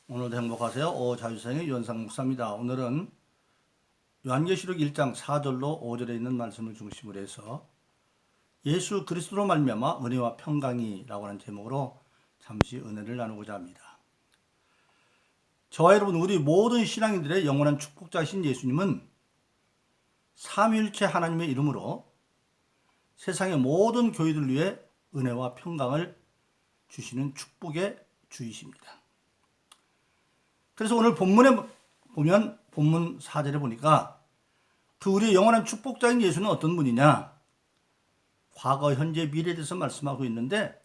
오늘도 행복하세요. 자유생의 유현상 목사입니다. 오늘은 요한계시록 1장 4절로 5절에 있는 말씀을 중심으로 해서 예수 그리스도로 말미암아 은혜와 평강이라고 하는 제목으로 잠시 은혜를 나누고자 합니다. 저와 여러분, 우리 모든 신앙인들의 영원한 축복자이신 예수님은 삼위일체 하나님의 이름으로 세상의 모든 교회들 위해 은혜와 평강을 주시는 축복의 주이십니다. 그래서 오늘 본문에 보면 본문 4절에 보니까 그 우리의 영원한 축복자인 예수는 어떤 분이냐? 과거, 현재, 미래에 대해서 말씀하고 있는데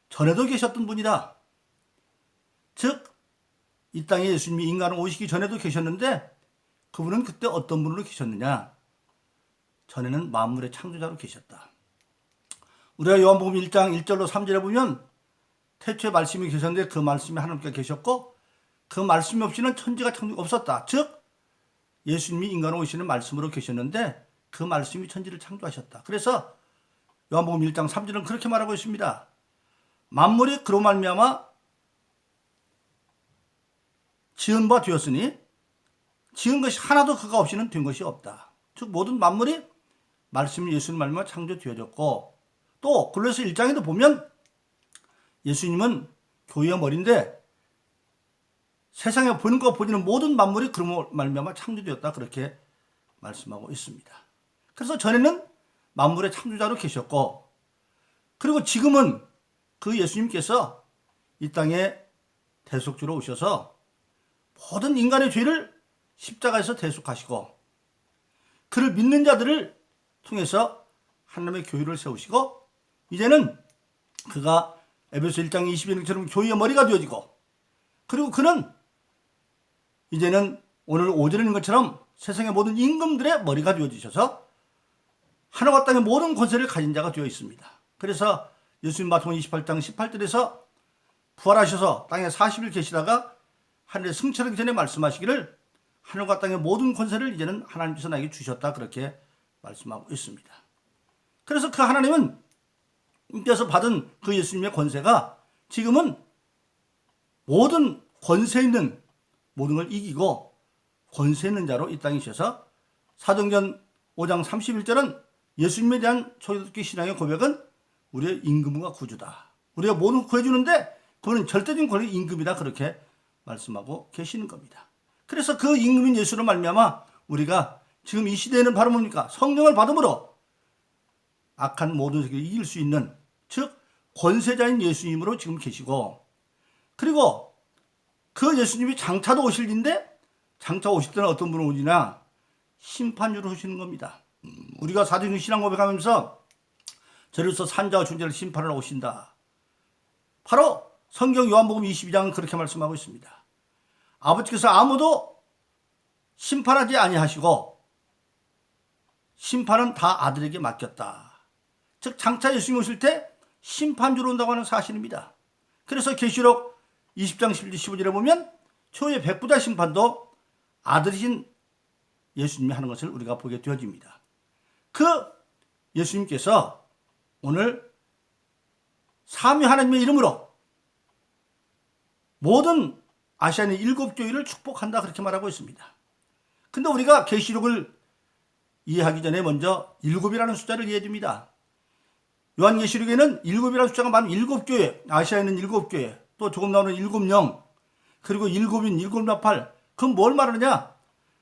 전에도 계셨던 분이다. 즉, 이 땅에 예수님이 인간으로 오시기 전에도 계셨는데 그분은 그때 어떤 분으로 계셨느냐? 전에는 만물의 창조자로 계셨다. 우리가 요한복음 1장 1절로 3절에 보면 태초에 말씀이 계셨는데 그 말씀이 하나님께 계셨고 그 말씀이 없이는 천지가 창조가 없었다. 즉 예수님이 인간으로 오시는 말씀으로 계셨는데 그 말씀이 천지를 창조하셨다. 그래서 요한복음 1장 3절은 그렇게 말하고 있습니다. 만물이 그로 말미암아 지은 바 되었으니 지은 것이 하나도 그가 없이는 된 것이 없다. 즉 모든 만물이 말씀 예수님 말미암아 창조되어졌고, 또 골로새 1장에도 보면 예수님은 교회의 머리인데 세상에 보는 것 보이는 모든 만물이 그로 말미암아 창조되었다, 그렇게 말씀하고 있습니다. 그래서 전에는 만물의 창조자로 계셨고, 그리고 지금은 그 예수님께서 이 땅에 대속주로 오셔서 모든 인간의 죄를 십자가에서 대속하시고 그를 믿는 자들을 통해서 하나님의 교회를 세우시고, 이제는 그가 에베소 1장 22절처럼 교회의 머리가 되어지고, 그리고 그는 이제는 오늘 5절에 있는 것처럼 세상의 모든 임금들의 머리가 되어지셔서 하늘과 땅의 모든 권세를 가진 자가 되어 있습니다. 그래서 예수님 마태복음 28장 18절에서 부활하셔서 땅에 40일 계시다가 하늘에 승천하기 전에 말씀하시기를 하늘과 땅의 모든 권세를 이제는 하나님께서 나에게 주셨다, 그렇게 말씀하고 있습니다. 그래서 그 하나님은 님께서 받은 그 예수님의 권세가 지금은 모든 권세 있는 모든 걸 이기고 권세 있는 자로 이 땅에 있어서 사도행전 5장 31절은 예수님에 대한 초대교회 신앙의 고백은 우리의 임금과 구주다. 우리가 모든 걸 구해주는데 그분은 절대적인 권력의 임금이다, 그렇게 말씀하고 계시는 겁니다. 그래서 그 임금인 예수로 말미암아 우리가 지금 이 시대에는 바로 뭡니까? 성령을 받음으로 악한 모든 세계를 이길 수 있는, 즉 권세자인 예수님으로 지금 계시고, 그리고 그 예수님이 장차도 오실 인데 장차 오실 때는 어떤 분으로 오시냐? 심판주로 오시는 겁니다. 우리가 사도행전 신앙 고백하면서 저리로서 산자와 존재를 심판하러 오신다. 바로 성경 요한복음 22장은 그렇게 말씀하고 있습니다. 아버지께서 아무도 심판하지 아니하시고 심판은 다 아들에게 맡겼다. 즉 장차 예수님이 오실 때 심판주로 온다고 하는 사실입니다. 그래서 계시록 20장 15절에 보면 초의 백부자 심판도 아들이신 예수님이 하는 것을 우리가 보게 되어집니다. 그 예수님께서 오늘 삼위 하나님의 이름으로 모든 아시아의 7교회를 축복한다, 그렇게 말하고 있습니다. 근데 우리가 계시록을 이해하기 전에 먼저 7이라는 숫자를 이해해 줍니다. 요한계시록에는 7이라는 숫자가 많은 7교회, 아시아에는 7교회, 또 조금 나오는 7영, 그리고 7인, 7나팔. 그건 뭘 말하느냐?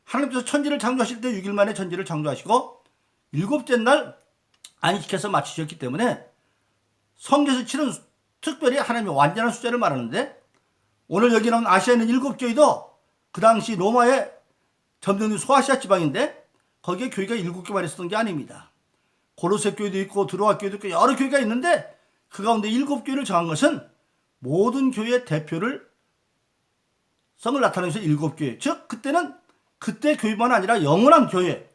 하나님께서 천지를 창조하실 때 6일 만에 천지를 창조하시고 7째 날 안식해서 마치셨기 때문에 성경에서 치는 특별히 하나님의 완전한 숫자를 말하는데, 오늘 여기 나온 아시아에는 7교회도 그 당시 로마의 점령된 소아시아 지방인데 거기에 교회가 7개만 있었던 게 아닙니다. 고로새 교회도 있고 드로아 교회도 있고 여러 교회가 있는데 그 가운데 7교회를 정한 것은 모든 교회의 대표를 성을 나타내서 7교회, 즉 그때는 그때 교회만 아니라 영원한 교회,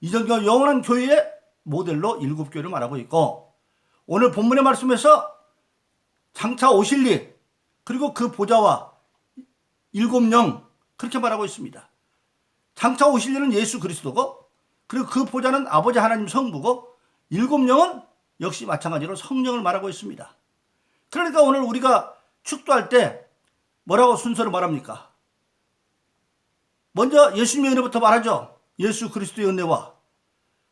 이전과 영원한 교회의 모델로 7교회를 말하고 있고, 오늘 본문의 말씀에서 장차 오실 일, 그리고 그 보좌와 7영, 그렇게 말하고 있습니다. 장차 오실 일은 예수 그리스도고, 그리고 그 보좌는 아버지 하나님 성부고, 7영은 역시 마찬가지로 성령을 말하고 있습니다. 그러니까 오늘 우리가 축도할 때 뭐라고 순서로 말합니까? 먼저 예수님의 은혜부터 말하죠. 예수 그리스도의 은혜와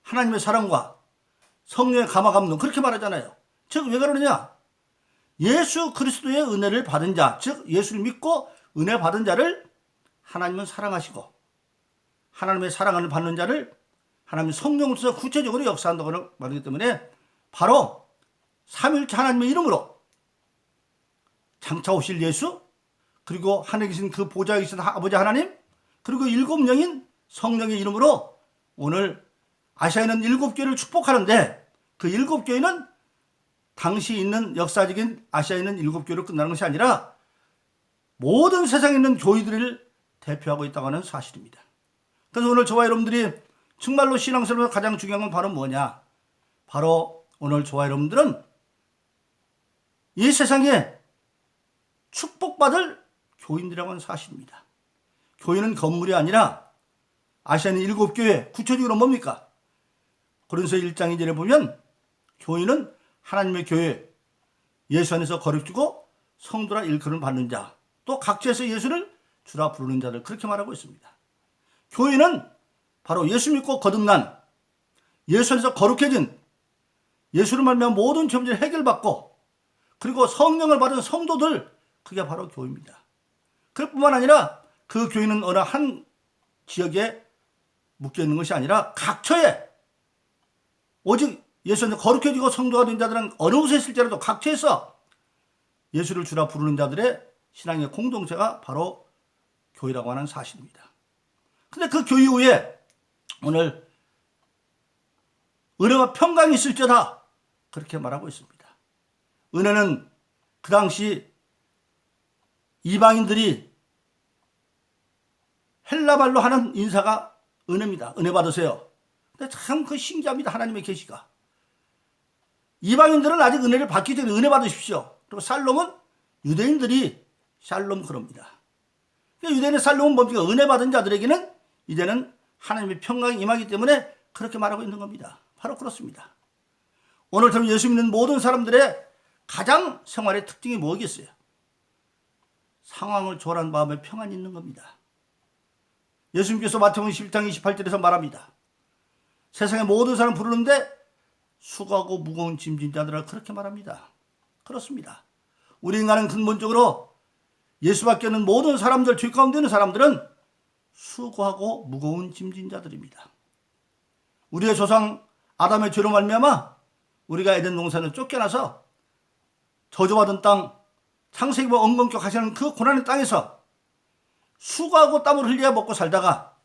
하나님의 사랑과 성령의 감화감동 그렇게 말하잖아요. 즉 왜 그러느냐? 예수 그리스도의 은혜를 받은 자, 즉 예수를 믿고 은혜 받은 자를 하나님은 사랑하시고 하나님의 사랑을 받는 자를 하나님의 성령으로서 구체적으로 역사한다고 말하기 때문에 바로 삼위일체 하나님의 이름으로 장차 오실 예수, 그리고 하늘에 계신 그 보좌에 계신 아버지 하나님, 그리고 일곱 영인 성령의 이름으로 오늘 아시아에 있는 일곱 교회를 축복하는데, 그 일곱 교회는 당시 있는 역사적인 아시아에 있는 일곱 교회로 끝나는 것이 아니라 모든 세상에 있는 교회들을 대표하고 있다고 하는 사실입니다. 그래서 오늘 저와 여러분들이 정말로 신앙생활에서 가장 중요한 건 바로 뭐냐? 바로 오늘 저와 여러분들은 이 세상에 축복받을 교인들이라고 하는 사실입니다. 교회는 건물이 아니라 아시아는 일곱 교회, 구체적으로 뭡니까? 고린도서 1장 2절에 보면 교회는 하나님의 교회, 예수 안에서 거룩지고 성도라 일컬음을 받는 자, 또 각지에서 예수를 주라 부르는 자들, 그렇게 말하고 있습니다. 교회는 바로 예수 믿고 거듭난, 예수 안에서 거룩해진, 예수를 말미암아 모든 죄문제를 해결받고 그리고 성령을 받은 성도들, 그게 바로 교회입니다. 그럴 뿐만 아니라 그 교회는 어느 한 지역에 묶여 있는 것이 아니라 각처에, 오직 예수 안에서 거룩해지고 성도가 된 자들은 어느 곳에 있을지라도 각처에서 예수를 주라 부르는 자들의 신앙의 공동체가 바로 교회라고 하는 사실입니다. 근데 그 교회 후에 오늘 은혜와 평강이 있을지어다, 그렇게 말하고 있습니다. 은혜는 그 당시 이방인들이 헬라말로 하는 인사가 은혜입니다. 은혜 받으세요. 근데 참 그 신기합니다. 하나님의 계시가. 이방인들은 아직 은혜를 받기 전에 은혜 받으십시오. 그리고 살롬은 유대인들이 샬롬 그럽니다. 유대인의 살롬은 뭡니까? 은혜 받은 자들에게는 이제는 하나님의 평강이 임하기 때문에 그렇게 말하고 있는 겁니다. 바로 그렇습니다. 오늘처럼 예수 믿는 모든 사람들의 가장 생활의 특징이 뭐겠어요? 상황을 초월한 마음에 평안이 있는 겁니다. 예수님께서 마태복음 11장 28절에서 말합니다. 세상의 모든 사람 부르는데 수고하고 무거운 짐진 자들아, 그렇게 말합니다. 그렇습니다. 우리 인간은 근본적으로 예수밖에 없는 모든 사람들, 죄 가운데 있는 사람들은 수고하고 무거운 짐진 자들입니다. 우리의 조상 아담의 죄로 말미암아 우리가 에덴 동산을 쫓겨나서 저주받은 땅, 창세기와 엉겅퀴 가시는 그 고난의 땅에서 수고하고 땀을 흘려 먹고 살다가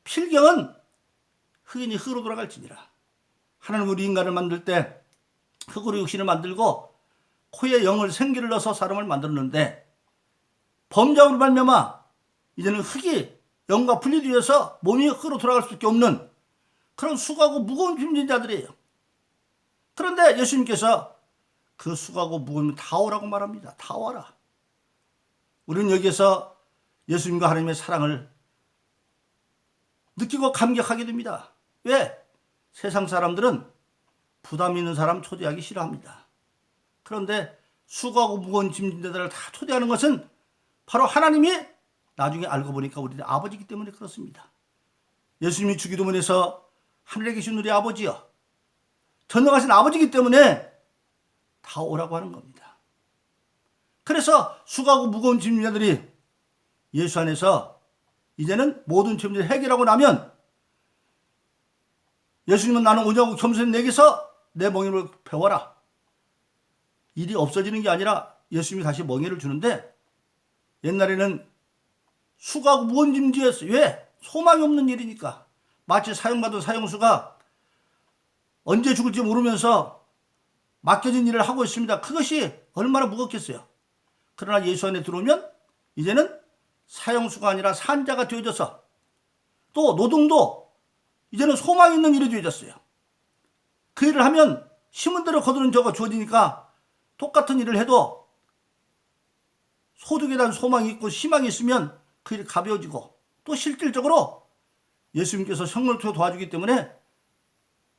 필경은 흑인이 흑으로 돌아갈지니라. 하나님 우리 인간을 만들 때 흑으로 육신을 만들고 코에 영을 생기를 넣어서 사람을 만들었는데 범죄함으로 말미암아 이제는 흑이 영과 분리되어서 몸이 흑으로 돌아갈 수밖에 없는 그런 수고하고 무거운 짐진 자들이에요. 그런데 예수님께서 그 수고하고 무거운 다 오라고 말합니다. 다 와라. 우리는 여기에서 예수님과 하나님의 사랑을 느끼고 감격하게 됩니다. 왜? 세상 사람들은 부담 있는 사람 초대하기 싫어합니다. 그런데 수고하고 무거운 짐진들을 다 초대하는 것은 바로 하나님이 나중에 알고 보니까 우리의 아버지이기 때문에 그렇습니다. 예수님이 주기도문에서 하늘에 계신 우리 아버지여, 전능하신 아버지이기 때문에 다 오라고 하는 겁니다. 그래서 수고하고 무거운 짐진들이 예수 안에서 이제는 모든 죄문제를 해결하고 나면 예수님은 나는 오냐고 겸손히 내게서 내 멍에를 배워라. 일이 없어지는 게 아니라 예수님이 다시 멍에를 주는데 옛날에는 수고하고 무거운 짐지였어요. 왜? 소망이 없는 일이니까. 마치 사형받은 사형수가 언제 죽을지 모르면서 맡겨진 일을 하고 있습니다. 그것이 얼마나 무겁겠어요. 그러나 예수 안에 들어오면 이제는 사형수가 아니라 산자가 되어져서 또 노동도 이제는 소망 있는 일이 되어졌어요. 그 일을 하면 심은 대로 거두는 저가 주어지니까 똑같은 일을 해도 소득에 대한 소망이 있고 희망이 있으면 그 일이 가벼워지고 또 실질적으로 예수님께서 성령을 통해 도와주기 때문에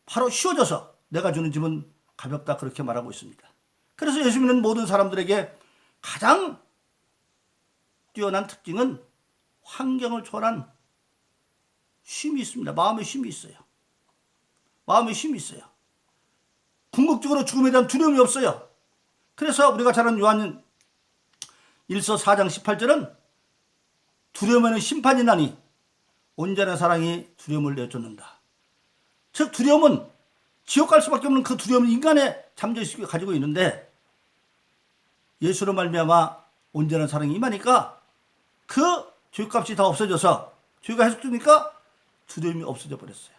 바로 쉬워져서 내가 주는 짐은 가볍다, 그렇게 말하고 있습니다. 그래서 예수님은 모든 사람들에게 가장 뛰어난 특징은 환경을 초월한 쉼이 있습니다. 마음의 쉼이 있어요. 마음의 쉼이 있어요. 궁극적으로 죽음에 대한 두려움이 없어요. 그래서 우리가 잘 아는 요한 1서 4장 18절은 두려움에는 심판이 나니 온전한 사랑이 두려움을 내쫓는다. 즉 두려움은 지옥 갈 수밖에 없는 그 두려움은 인간의 잠재의식이 가지고 있는데 예수로 말미암아 온전한 사랑이 임하니까 그 죄값이 다 없어져서 죄가 해석되니까 두려움이 없어져 버렸어요.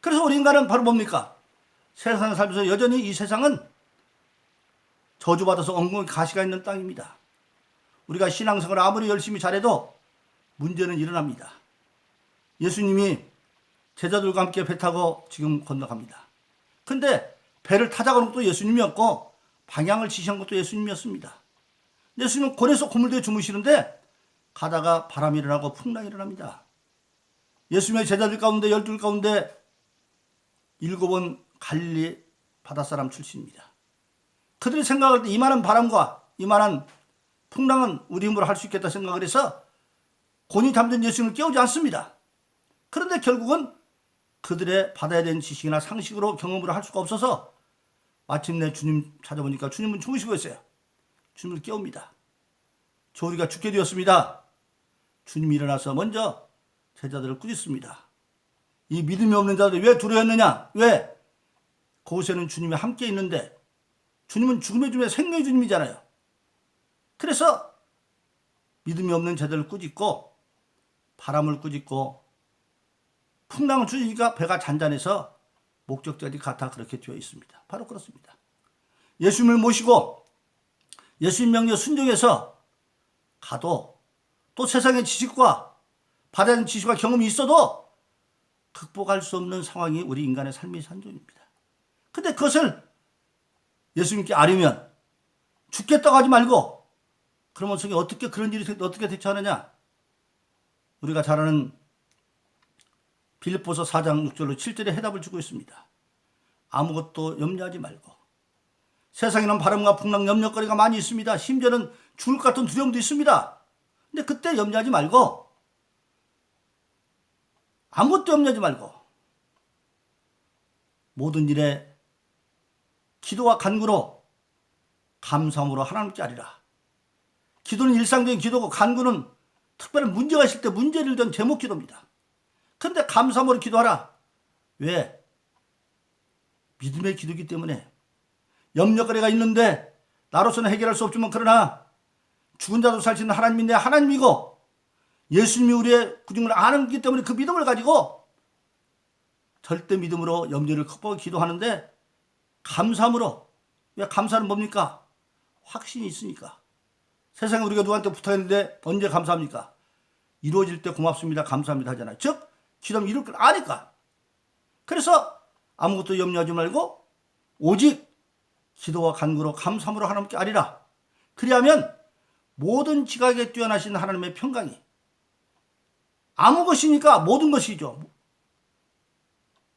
그래서 우리 인간은 바로 뭡니까? 세상을 살면서 여전히 이 세상은 저주받아서 엉궁이 가시가 있는 땅입니다. 우리가 신앙생활을 아무리 열심히 잘해도 문제는 일어납니다. 예수님이 제자들과 함께 배 타고 지금 건너갑니다. 근데 배를 타자고 한 것도 예수님이었고 방향을 지시한 것도 예수님이었습니다. 예수님은 곤에서 고물대에 주무시는데 가다가 바람이 일어나고 풍랑이 일어납니다. 예수님의 제자들 가운데 12 가운데 7은 갈릴리 바닷사람 출신입니다. 그들이 생각할 때 이만한 바람과 이만한 풍랑은 우리 힘으로 할 수 있겠다 생각을 해서 곤히 잠든 예수님을 깨우지 않습니다. 그런데 결국은 그들의 받아야 되는 지식이나 상식으로 경험으로 할 수가 없어서 마침내 주님 찾아보니까 주님은 주무시고 있어요. 주님을 깨웁니다. 조리가 죽게 되었습니다. 주님이 일어나서 먼저 제자들을 꾸짖습니다. 이 믿음이 없는 자들이 왜 두려웠느냐? 왜? 그곳에는 주님이 함께 있는데 주님은 죽음의 주님의 생명의 주님이잖아요. 그래서 믿음이 없는 제자들을 꾸짖고 바람을 꾸짖고 풍랑을 주니까 배가 잔잔해서 목적지까지 가다 그렇게 되어 있습니다. 바로 그렇습니다. 예수님을 모시고 예수님 명령에 순종해서 가도 또 세상의 지식과 받아야 지식과 경험이 있어도 극복할 수 없는 상황이 우리 인간의 삶의 산존입니다. 근데 그것을 예수님께 아뢰면 죽겠다고 하지 말고 그러면 성경이 어떻게 그런 일이 어떻게 대처하느냐? 우리가 잘 아는 빌립보서 4장 6절로 7절에 해답을 주고 있습니다. 아무것도 염려하지 말고 세상에는 바람과 풍랑 염려거리가 많이 있습니다. 심지어는 죽을 것 같은 두려움도 있습니다. 근데 그때 염려하지 말고 아무것도 염려하지 말고 모든 일에 기도와 간구로 감사함으로 하나님께 아뢰라. 기도는 일상적인 기도고 간구는 특별한 문제가 있을 때 문제를 든 제목 기도입니다. 그런데 감사함으로 기도하라. 왜? 믿음의 기도이기 때문에 염려거리가 있는데 나로서는 해결할 수 없지만 그러나 죽은 자도 살리는 하나님이 내 하나님이고 예수님이 우리의 구중을 아는 기 때문에 그 믿음을 가지고 절대 믿음으로 염려를 극복하고 기도하는데 감사함으로. 왜 감사는 뭡니까? 확신이 있으니까. 세상에 우리가 누구한테 부탁했는데 언제 감사합니까? 이루어질 때 고맙습니다, 감사합니다 하잖아요. 즉 기도하면 이룰 걸 아니까. 그래서 아무것도 염려하지 말고 오직 기도와 간구로 감사함으로 하나님께 아뢰라. 그리하면 모든 지각에 뛰어나신 하나님의 평강이 아무 것이니까 모든 것이죠.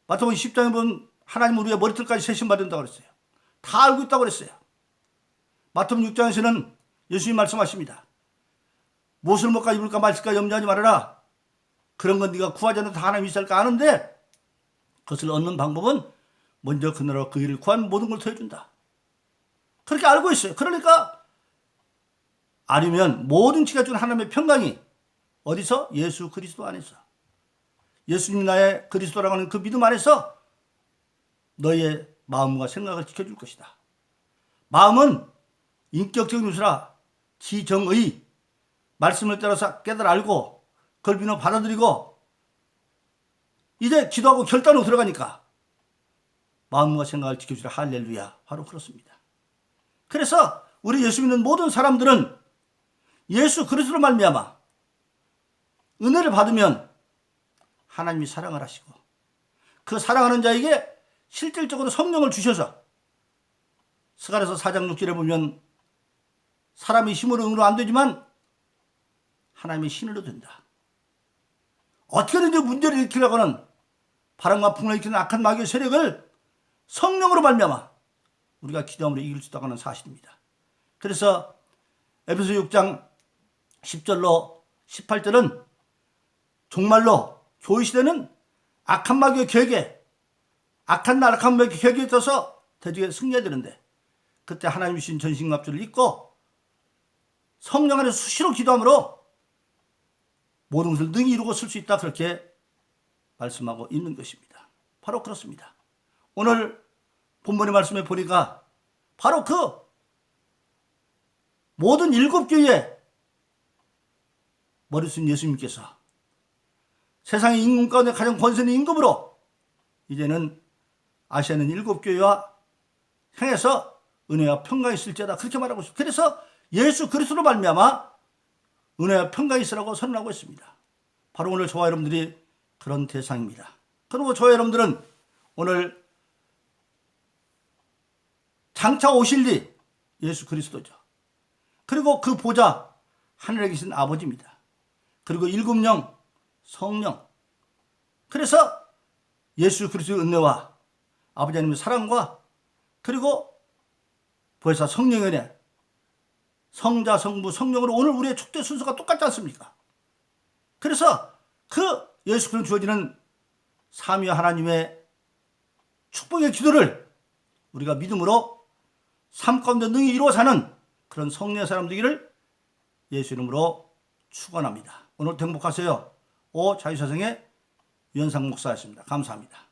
마태복음 10장에 보면 하나님은 우리의 머리털까지 세심받는다고 그랬어요. 다 알고 있다고 그랬어요. 마태복음 6장에서는 예수님 말씀하십니다. 무엇을 먹을까 입을까 마실까 염려하지 말아라. 그런 건 네가 구하지 않아도 다 하나님이 있을까 아는데 그것을 얻는 방법은 먼저 그 나라와 그 일을 구하면 모든 걸 더해준다. 그렇게 알고 있어요. 그러니까 아니면 모든 지가 준 하나님의 평강이 어디서? 예수 그리스도 안에서. 예수님 나의 그리스도라고 하는 그 믿음 안에서 너의 마음과 생각을 지켜줄 것이다. 마음은 인격적인 요소라 지정의 말씀을 따라서 깨달아 알고 그걸 믿어 받아들이고 이제 기도하고 결단으로 들어가니까 마음과 생각을 지켜주라. 할렐루야. 바로 그렇습니다. 그래서 우리 예수 믿는 모든 사람들은 예수 그리스도로 말미암아 은혜를 받으면 하나님이 사랑을 하시고 그 사랑하는 자에게 실질적으로 성령을 주셔서 스가랴서 4장 6절에 보면 사람이 힘으로 응으로 안 되지만 하나님의 신으로 된다. 어떻게든지 문제를 일으키려고 하는 바람과 풍랑을 일으키는 악한 마귀의 세력을 성령으로 말미암아 우리가 기도함으로 이길 수 있다고 하는 사실입니다. 그래서 에베소 6장 10절로 18절은 정말로 교회 시대는 악한 마귀의 계획에 악한 마귀의 계획에 있어서 대적에 승리해야 되는데 그때 하나님 주신 전신갑주를 입고 성령 안에서 수시로 기도함으로 모든 것을 능히 이루고 쓸 수 있다 그렇게 말씀하고 있는 것입니다. 바로 그렇습니다. 오늘 본문의 말씀에 보니까 바로 그 모든 7교회의 머리순 예수님께서 세상의 임금 가운데 가장 권세 있는 임금으로 이제는 아시아는 7교회와 향해서 은혜와 평강이 있을지어다 그렇게 말하고 있습니다. 그래서 예수 그리스도로 말미암아 은혜와 평강이 있으라고 선언하고 있습니다. 바로 오늘 저와 여러분들이 그런 대상입니다. 그리고 저와 여러분들은 오늘 장차 오실 리 예수 그리스도죠. 그리고 그 보좌 하늘에 계신 아버지입니다. 그리고 7령 성령. 그래서 예수 그리스도의 은혜와 아버지 하나님의 사랑과 그리고 보혜사 성령의 은혜, 성자 성부 성령으로 오늘 우리의 촉대 순서가 똑같지 않습니까? 그래서 그 예수 그리스도 주어지는 삼위 하나님의 축복의 기도를 우리가 믿음으로 삶 가운데 능히 이루어 사는 그런 성령의 사람 되기를 예수 이름으로 축원합니다. 오늘도 행복하세요. 자유사상의 유현상 목사였습니다. 감사합니다.